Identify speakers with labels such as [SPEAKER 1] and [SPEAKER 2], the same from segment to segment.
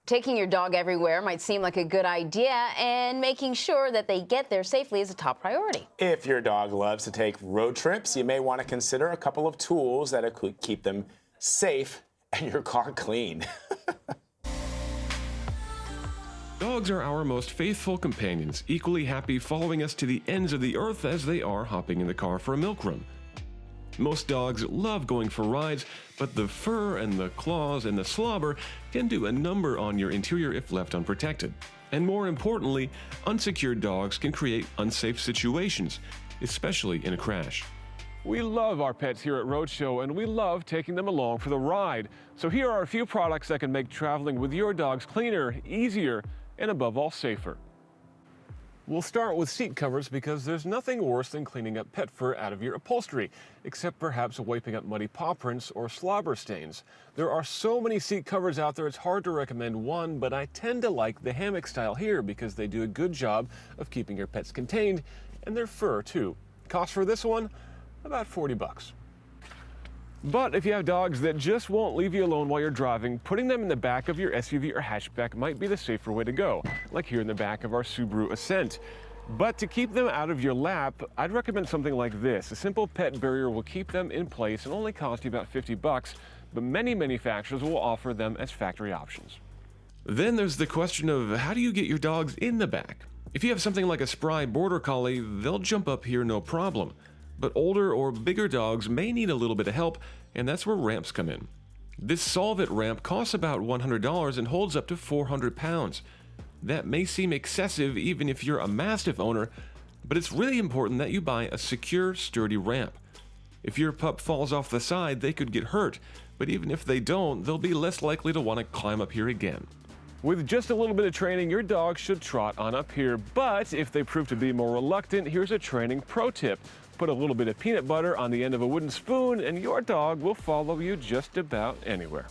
[SPEAKER 1] Taking your dog everywhere might seem like a good idea, and making sure that they get there safely is a top priority.
[SPEAKER 2] If your dog loves to take road trips, you may want to consider a couple of tools that could keep them safe and your car clean.
[SPEAKER 3] Dogs are our most faithful companions, equally happy following us to the ends of the earth as they are hopping in the car for a milk run. Most dogs love going for rides, but the fur and the claws and the slobber can do a number on your interior if left unprotected. And more importantly, unsecured dogs can create unsafe situations, especially in a crash.
[SPEAKER 4] We love our pets here at Roadshow, and we love taking them along for the ride. So here are a few products that can make traveling with your dogs cleaner, easier, and above all, safer. We'll start with seat covers because there's nothing worse than cleaning up pet fur out of your upholstery, except perhaps wiping up muddy paw prints or slobber stains. There are so many seat covers out there, it's hard to recommend one, but I tend to like the hammock style here because they do a good job of keeping your pets contained, and their fur too. Cost for this one? About 40 bucks. But if you have dogs that just won't leave you alone while you're driving, putting them in the back of your SUV or hatchback might be the safer way to go, like here in the back of our Subaru Ascent. But to keep them out of your lap, I'd recommend something like this. A simple pet barrier will keep them in place and only cost you about 50 bucks, but many manufacturers will offer them as factory options.
[SPEAKER 3] Then there's the question of how do you get your dogs in the back? If you have something like a spry border collie, they'll jump up here no problem. But older or bigger dogs may need a little bit of help, and that's where ramps come in. This Solve It ramp costs about $100 and holds up to 400 pounds. That may seem excessive even if you're a Mastiff owner, but it's really important that you buy a secure, sturdy ramp. If your pup falls off the side, they could get hurt, but even if they don't, they'll be less likely to want to climb up here again.
[SPEAKER 4] With just a little bit of training, your dog should trot on up here, but if they prove to be more reluctant, here's a training pro tip. Put a little bit of peanut butter on the end of a wooden spoon and your dog will follow you just about anywhere.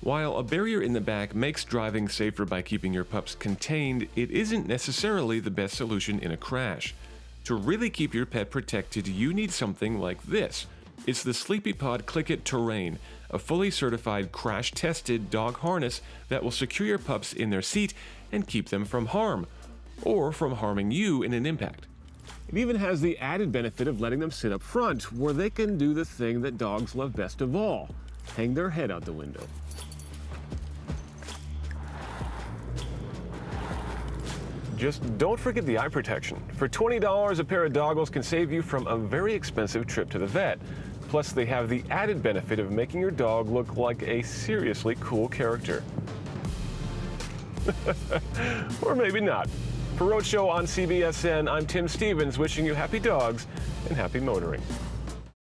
[SPEAKER 3] While a barrier in the back makes driving safer by keeping your pups contained, it isn't necessarily the best solution in a crash. To really keep your pet protected, you need something like this. It's the SleepyPod Click-It Terrain, a fully certified crash-tested dog harness that will secure your pups in their seat and keep them from harm, or from harming you in an impact.
[SPEAKER 4] It even has the added benefit of letting them sit up front, where they can do the thing that dogs love best of all, hang their head out the window. Just don't forget the eye protection. For $20, a pair of goggles can save you from a very expensive trip to the vet. Plus, they have the added benefit of making your dog look like a seriously cool character. Or maybe not. For Roadshow on CBSN, I'm Tim Stevens, wishing you happy dogs and happy motoring.